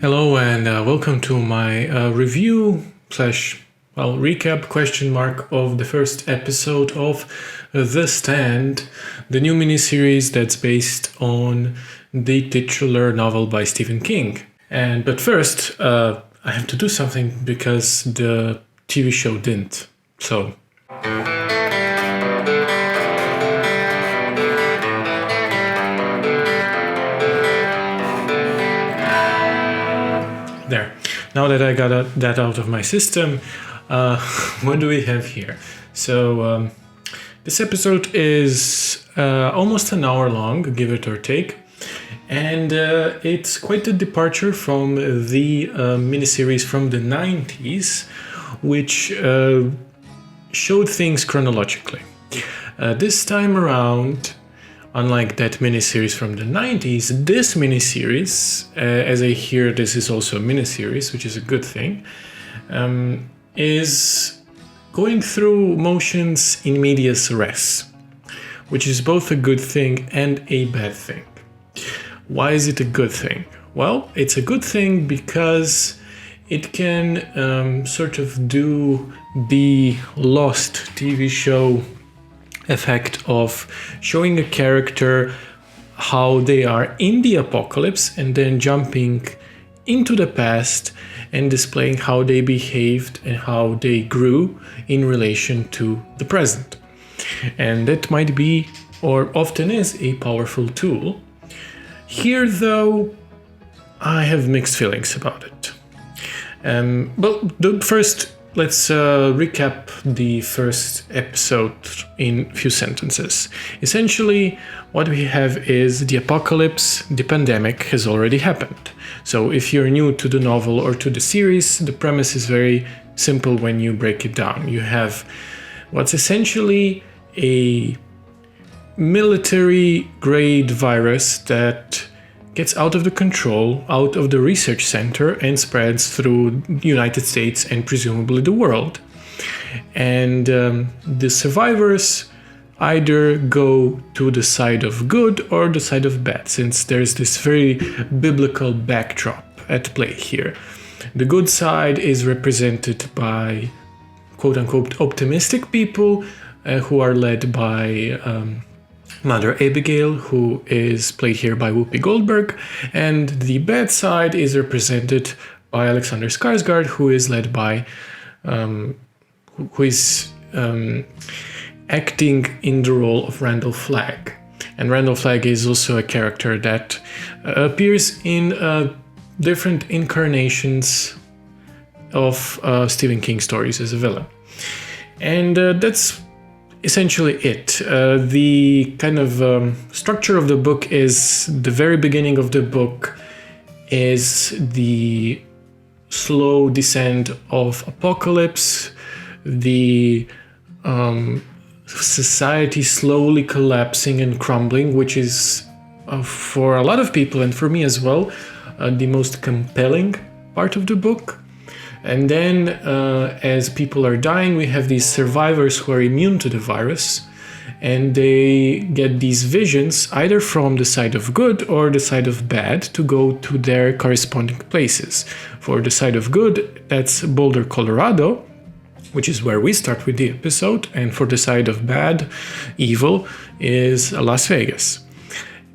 Hello and welcome to my review slash recap of the first episode of The Stand, the new miniseries that's based on the titular novel by Stephen King. But first, I have to do something because the TV show didn't. So. There. Now that I got that out of my system, what do we have here? So this episode is almost an hour long, give it or take, and it's quite a departure from the miniseries from the 90s, which showed things chronologically. This time around, unlike that miniseries from the 90s, this miniseries, as I hear this is also a miniseries, which is a good thing, is going through motions in medias res, which is both a good thing and a bad thing. Why is it a good thing? Well, it's a good thing because it can sort of do the Lost TV show effect of showing a character how they are in the apocalypse and then jumping into the past and displaying how they behaved and how they grew in relation to the present. And that might be, or often is, a powerful tool. Here, though, I have mixed feelings about it. First, let's recap the first episode in a few sentences. Essentially, what we have is the apocalypse, the pandemic has already happened. So if you're new to the novel or to the series, the premise is very simple when you break it down. You have what's essentially a military-grade virus that gets out of the control, out of the research center, and spreads through the United States and presumably the world. And the survivors either go to the side of good or the side of bad, since there's this very biblical backdrop at play here. The good side is represented by quote-unquote optimistic people who are led by Mother Abigail, who is played here by Whoopi Goldberg, and the bad side is represented by Alexander Skarsgård, who is led by, who is acting in the role of Randall Flagg. And Randall Flagg is also a character that appears in different incarnations of Stephen King stories as a villain. And that's essentially it. The kind of structure of the book is the very beginning of the book is the slow descent of apocalypse, the society slowly collapsing and crumbling, which is for a lot of people and for me as well, the most compelling part of the book. And then as people are dying, we have these survivors who are immune to the virus, and they get these visions either from the side of good or the side of bad to go to their corresponding places. For the side of good, that's Boulder, Colorado, which is where we start with the episode, and for the side of bad, evil, is Las Vegas.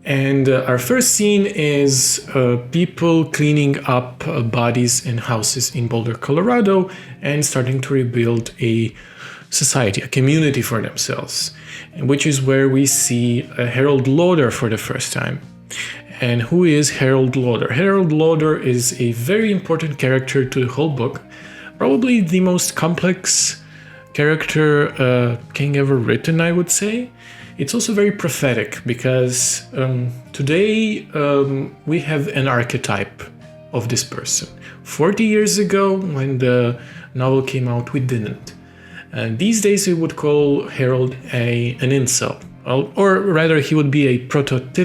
And our first scene is people cleaning up bodies and houses in Boulder, Colorado, and starting to rebuild a society, a community for themselves, which is where we see Harold Lauder for the first time. And who is Harold Lauder? Harold Lauder is a very important character to the whole book, probably the most complex character King ever written, I would say. It's also very prophetic because today we have an archetype of this person. 40 years ago, when the novel came out, we didn't. And these days we would call Harold an incel. Or rather, he would be a proto-incel,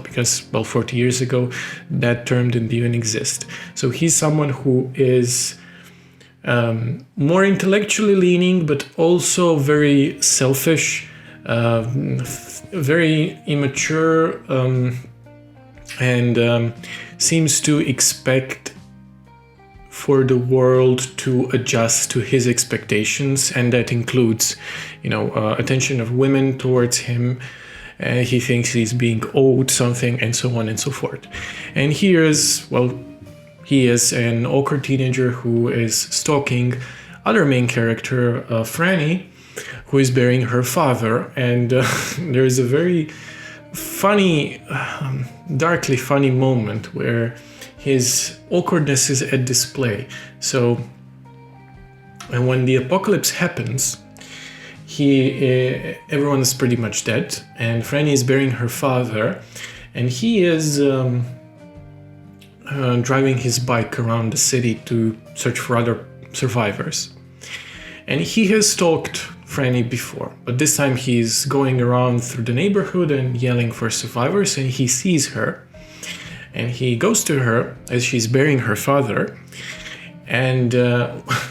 because, 40 years ago, that term didn't even exist. So he's someone who is more intellectually leaning, but also very selfish, very immature, and seems to expect for the world to adjust to his expectations, and that includes, attention of women towards him. He thinks he's being owed something, and so on and so forth. And he is an awkward teenager who is stalking other main character, Franny, who is burying her father. And there is a very funny, darkly funny moment where his awkwardness is at display. So, and when the apocalypse happens, everyone is pretty much dead, and Franny is burying her father, and he is driving his bike around the city to search for other survivors. And he has stalked Franny before, but this time he's going around through the neighborhood and yelling for survivors, and he sees her. And he goes to her as she's burying her father, and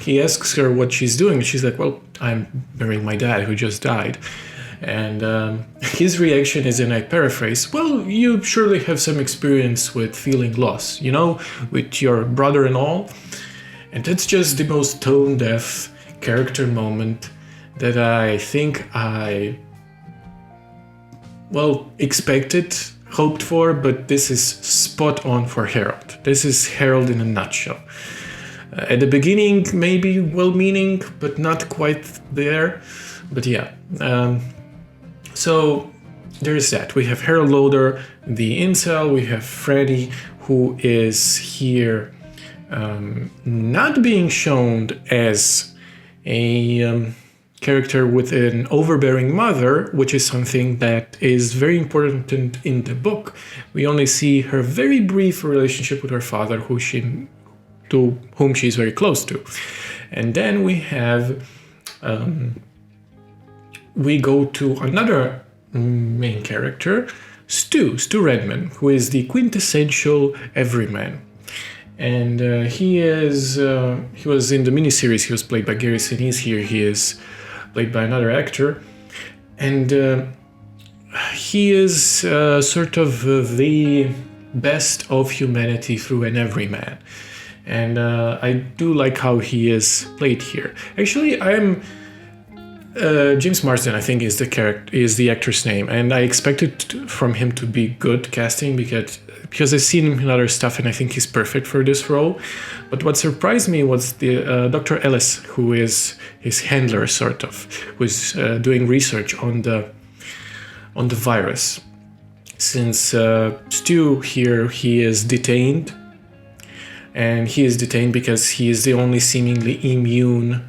he asks her what she's doing. She's like, well, I'm burying my dad who just died. And his reaction is, and I paraphrase, well, you surely have some experience with feeling loss, with your brother and all. And that's just the most tone-deaf character moment that I think I, expected, hoped for, but this is spot on for Harold. This is Harold in a nutshell. At the beginning, maybe well-meaning, but not quite there. But yeah. So there's that. We have Harold Lauder, the incel. We have Freddy, who is here not being shown as a character with an overbearing mother, which is something that is very important in the book. We only see her very brief relationship with her father, to whom she's very close to. And then we have, we go to another main character, Stu Redman, who is the quintessential everyman. And he was in the miniseries, he was played by Gary Sinise. Here he is played by another actor. And he is sort of the best of humanity through an everyman. And I do like how he is played here. Actually, James Marsden, I think, is the actor's name, and I expected from him to be good casting because I've seen him in other stuff, and I think he's perfect for this role. But what surprised me was the Dr. Ellis, who is his handler, sort of, who's doing research on the virus. Since Stu here, he is detained. And he is detained because he is the only seemingly immune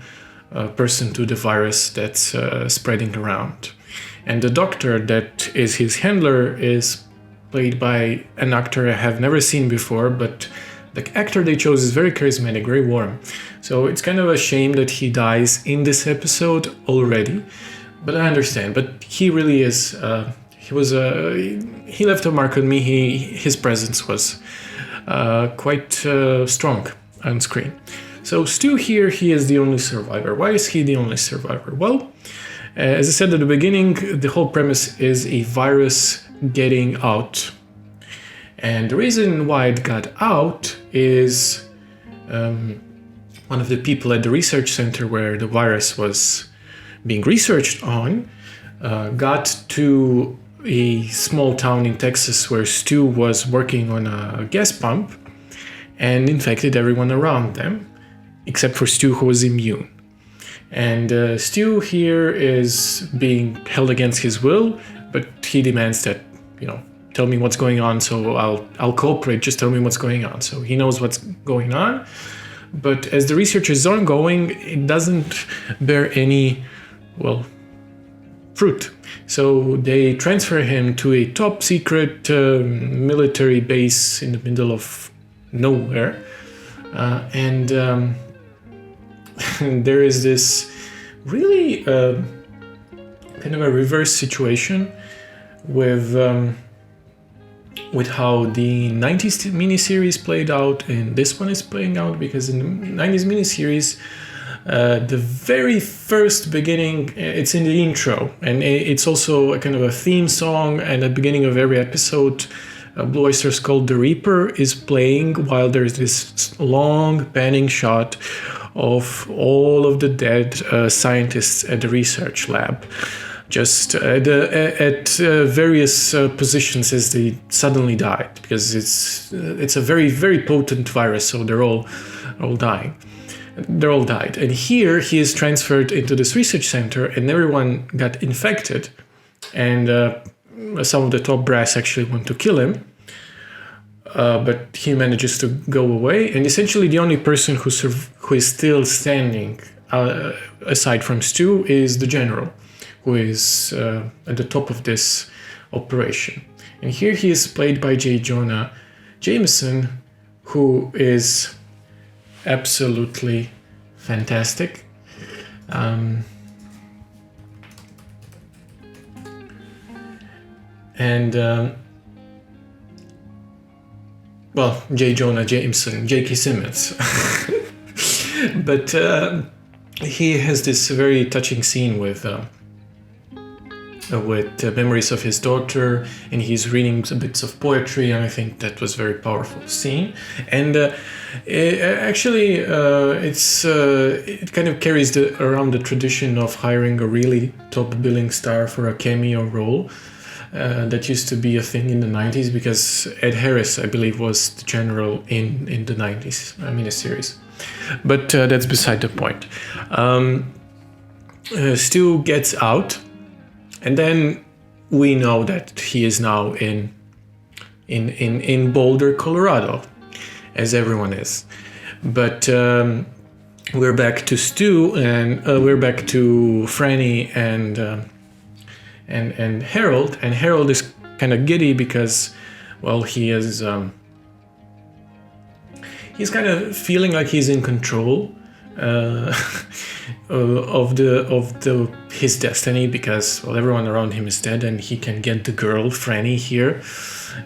person to the virus that's spreading around. And the doctor that is his handler is played by an actor I have never seen before, but the actor they chose is very charismatic, very warm. So it's kind of a shame that he dies in this episode already, but I understand. But he really is, he left a mark on me. His presence was quite strong on screen. So Stu here, he is the only survivor. Why is he the only survivor? Well, as I said at the beginning, the whole premise is a virus getting out. And the reason why it got out is one of the people at the research center where the virus was being researched on got to a small town in Texas where Stu was working on a gas pump and infected everyone around them, except for Stu, who was immune. And Stu here is being held against his will, but he demands that, tell me what's going on, so I'll cooperate, just tell me what's going on. So he knows what's going on, but as the research is ongoing, it doesn't bear any, fruit. So they transfer him to a top secret military base in the middle of nowhere. And there is this really kind of a reverse situation with how the 90s miniseries played out and this one is playing out, because in the 90s miniseries, the very first beginning, it's in the intro, and it's also a kind of a theme song, and at the beginning of every episode, Blue Oyster's called The Reaper, is playing while there's this long panning shot of all of the dead scientists at the research lab, just at various positions as they suddenly died, because it's a very, very potent virus, so they're all dying. They're all died. And here he is transferred into this research center, and everyone got infected. And some of the top brass actually want to kill him. But he manages to go away. And essentially the only person who is still standing, aside from Stu, is the general, who is at the top of this operation. And here he is played by J. Jonah Jameson, who is absolutely fantastic. Well, J. Jonah Jameson, J.K. Simmons. But he has this very touching scene with memories of his daughter, and he's reading bits of poetry, and I think that was a very powerful scene. And it kind of carries around the tradition of hiring a really top billing star for a cameo role. That used to be a thing in the 90s, because Ed Harris, I believe, was the general in the 90s miniseries. But that's beside the point. Stu gets out, and then we know that he is now in Boulder, Colorado, as everyone is. But we're back to Stu, and we're back to Franny and Harold. And Harold is kind of giddy because, well, he's kind of feeling like he's in control of his destiny, because, well, everyone around him is dead, and he can get the girl Franny here,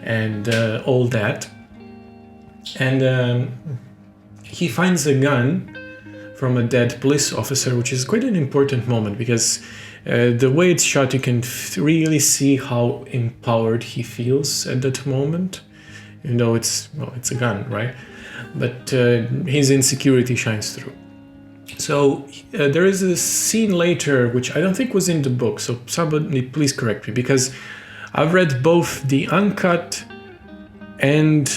and all that. And he finds a gun from a dead police officer, which is quite an important moment, because the way it's shot, you can really see how empowered he feels at that moment, even though it's a gun, right? But his insecurity shines through. So there is a scene later, which I don't think was in the book, so somebody please correct me, because I've read both the uncut and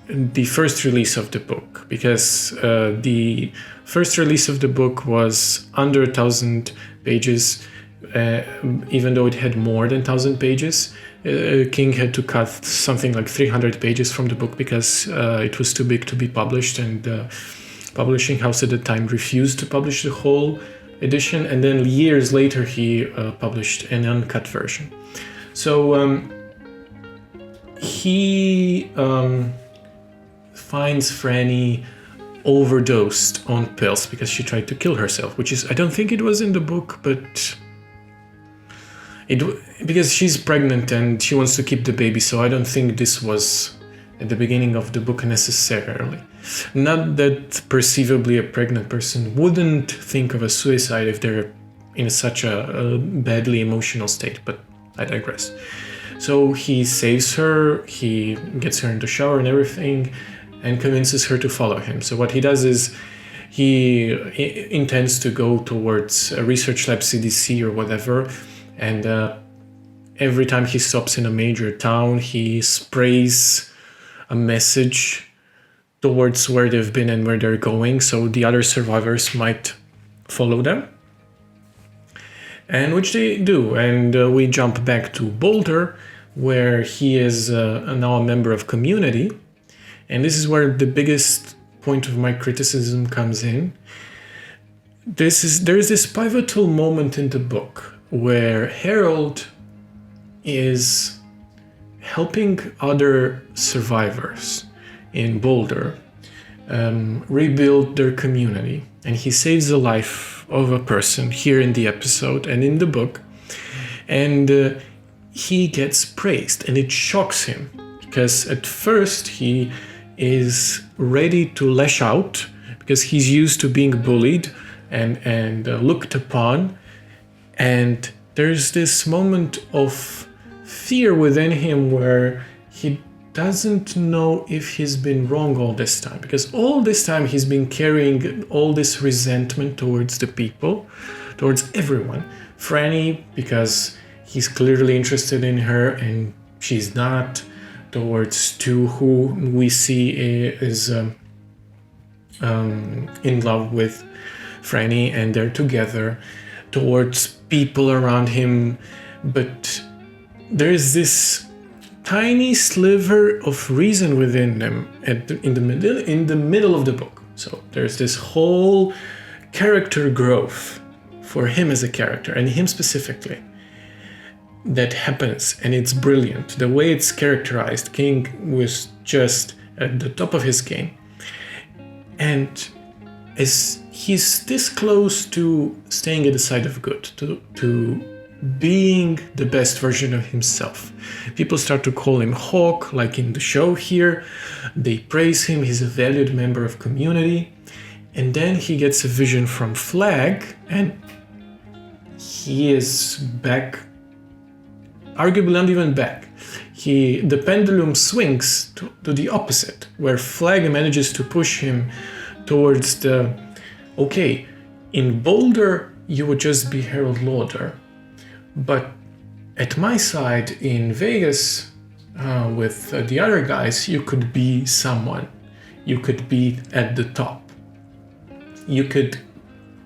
the first release of the book, because the first release of the book was under 1,000 pages, even though it had more than 1,000 pages. King had to cut something like 300 pages from the book because it was too big to be published, and the publishing house at the time refused to publish the whole edition, and then years later he published an uncut version. So he finds Franny overdosed on pills because she tried to kill herself, which is, I don't think it was in the book, but because she's pregnant and she wants to keep the baby, so I don't think this was at the beginning of the book necessarily. Not that perceivably a pregnant person wouldn't think of a suicide if they're in such a badly emotional state, but I digress. So he saves her, he gets her in the shower and everything, and convinces her to follow him. So what he does is he intends to go towards a research lab, CDC or whatever, and every time he stops in a major town, he sprays a message towards where they've been and where they're going, so the other survivors might follow them. And which they do, and we jump back to Boulder, where he is now a member of Community. And this is where the biggest point of my criticism comes in. There's this pivotal moment in the book where Harold is helping other survivors in Boulder rebuild their community, and he saves the life of a person here in the episode and in the book, and he gets praised, and it shocks him because at first he is ready to lash out because he's used to being bullied and looked upon, and there's this moment of fear within him where he doesn't know if he's been wrong all this time, because all this time he's been carrying all this resentment towards the people, towards everyone. Franny, because he's clearly interested in her and she's not. Towards Stu, who we see is in love with Franny and they're together. Towards people around him, but there's this tiny sliver of reason within them in the middle of the book. So there's this whole character growth for him as a character, and him specifically, that happens, and it's brilliant. The way it's characterized, King was just at the top of his game. And as he's this close to staying at the side of good, to being the best version of himself. People start to call him Hawk, like in the show here. They praise him, he's a valued member of community. And then he gets a vision from Flag, and he is back, arguably not even back. The pendulum swings to the opposite, where Flag manages to push him towards okay, in Boulder, you would just be Harold Lauder. But at my side in Vegas, with the other guys, you could be someone. You could be at the top. You could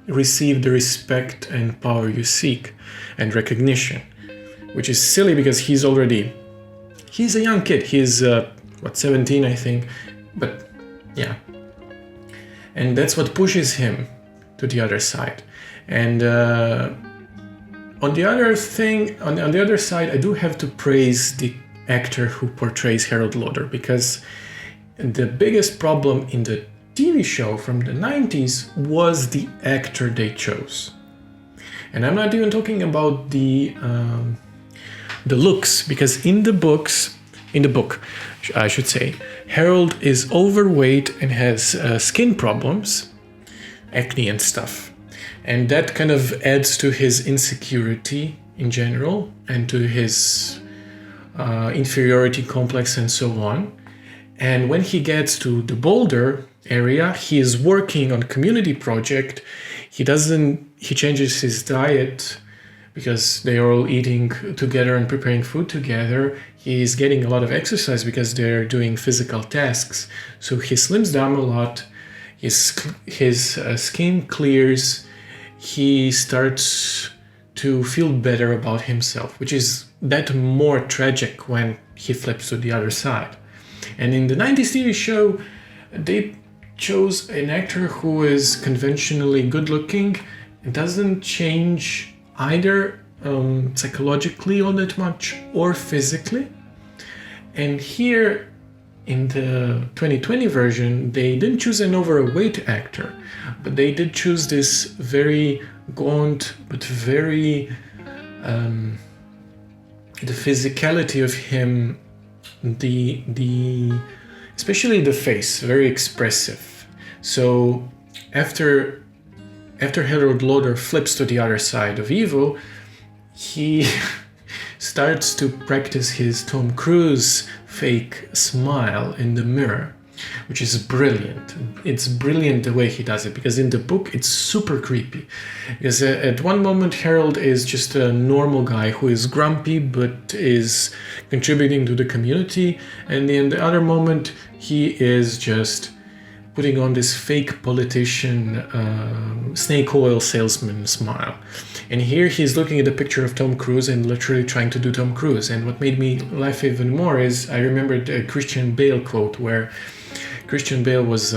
receive the respect and power you seek and recognition, which is silly because he's a young kid. He's 17, I think, but yeah. And that's what pushes him to the other side. And on the other side, I do have to praise the actor who portrays Harold Lauder, because the biggest problem in the TV show from the 90s was the actor they chose. And I'm not even talking about the looks, because in the book, I should say, Harold is overweight and has skin problems, acne and stuff. And that kind of adds to his insecurity in general and to his inferiority complex and so on. And when he gets to the Boulder area, he is working on a community project. He changes his diet because they are all eating together and preparing food together. He's getting a lot of exercise because they're doing physical tasks. So he slims down a lot. His skin clears. He starts to feel better about himself, which is that more tragic when he flips to the other side. And in the 90s TV show, they chose an actor who is conventionally good looking. It doesn't change either psychologically all that much or physically. And here in the 2020 version, they didn't choose an overweight actor, but they did choose this very gaunt, but very the physicality of him, especially the face, very expressive. So after Harold Lauder flips to the other side of evil, he starts to practice his Tom Cruise fake smile in the mirror, which is brilliant. It's brilliant the way he does it, because in the book it's super creepy. Because at one moment Harold is just a normal guy who is grumpy but is contributing to the community, and in the other moment he is just putting on this fake politician, snake oil salesman smile. And here he's looking at the picture of Tom Cruise and literally trying to do Tom Cruise. And what made me laugh even more is I remembered a Christian Bale quote where Christian Bale was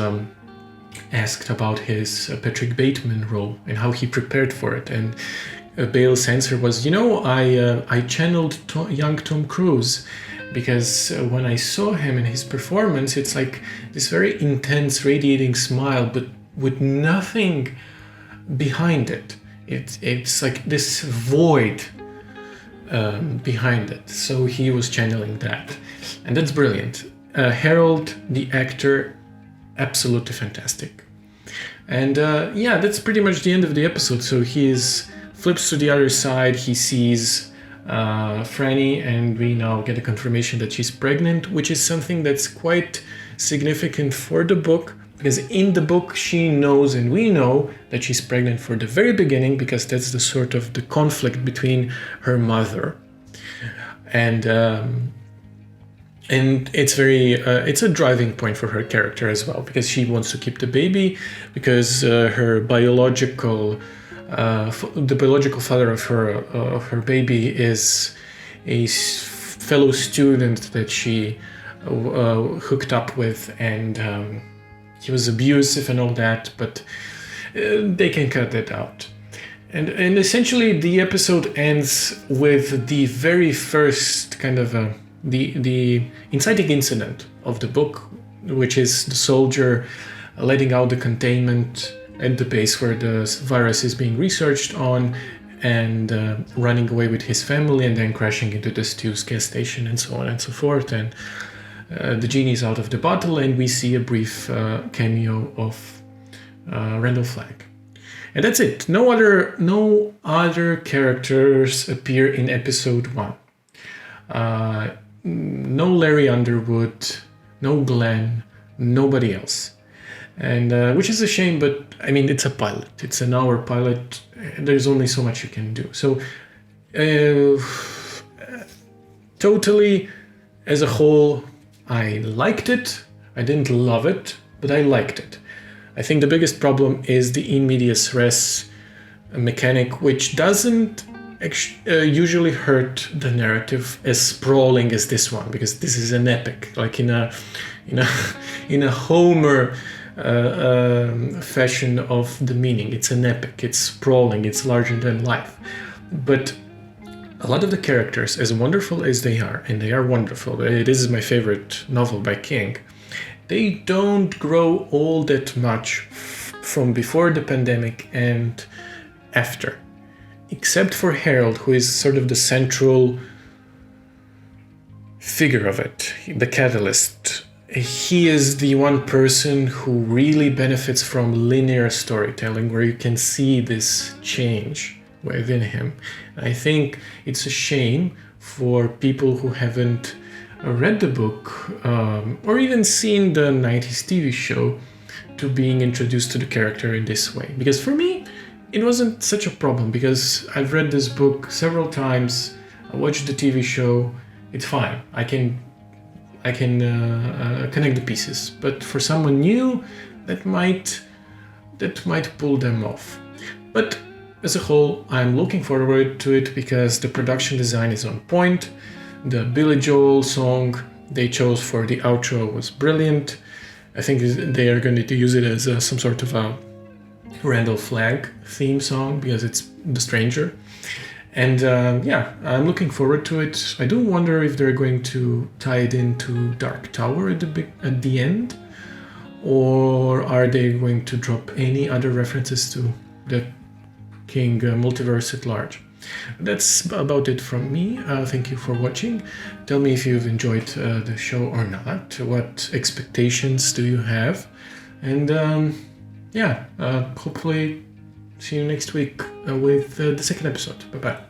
asked about his Patrick Bateman role and how he prepared for it. And Bale's answer was, I channeled young Tom Cruise, because when I saw him in his performance, it's like this very intense, radiating smile, but with nothing behind it. It's like this void behind it. So he was channeling that. And that's brilliant. Harold, the actor, absolutely fantastic. And that's pretty much the end of the episode. So he flips to the other side. He sees Franny, and we now get a confirmation that she's pregnant, which is something that's quite significant for the book, because in the book she knows, and we know, that she's pregnant for the very beginning, because that's the sort of the conflict between her mother. And it's a driving point for her character as well, because she wants to keep the baby, because the biological father of her baby is a fellow student that she hooked up with, and he was abusive and all that, but they can cut that out. And essentially the episode ends with the very first kind of the inciting incident of the book, which is the soldier letting out the containment at the base where the virus is being researched on, and running away with his family, and then crashing into the Stu's gas station, and so on and so forth. And the genie's out of the bottle, and we see a brief cameo of Randall Flagg. And that's it. No other characters appear in episode 1. No Larry Underwood, no Glenn, nobody else. And which is a shame, but I mean, it's a pilot. It's an hour pilot. There's only so much you can do. So totally, as a whole, I liked it. I didn't love it, but I liked it. I think the biggest problem is the in medias res mechanic, which doesn't usually hurt the narrative as sprawling as this one, because this is an epic, like in a Homer fashion of the meaning. It's an epic, it's sprawling, it's larger than life. But a lot of the characters, as wonderful as they are, and they are wonderful, it is my favorite novel by King, they don't grow all that much from before the pandemic and after. Except for Harold, who is sort of the central figure of it, the catalyst. He is the one person who really benefits from linear storytelling, where you can see this change within him. I think it's a shame for people who haven't read the book or even seen the 90s TV show to being introduced to the character in this way. Because for me, it wasn't such a problem, because I've read this book several times, I watched the TV show, it's fine. I can connect the pieces. But for someone new, that might pull them off. But as a whole, I'm looking forward to it, because the production design is on point. The Billy Joel song they chose for the outro was brilliant. I think they are going to use it as some sort of a Randall Flagg theme song, because it's The Stranger. And I'm looking forward to it. I do wonder if they're going to tie it into Dark Tower at the end, or are they going to drop any other references to the King multiverse at large. That's about it from me. Thank you for watching. Tell me if you've enjoyed the show or not. What expectations do you have? And hopefully see you next week with the second episode. Bye-bye.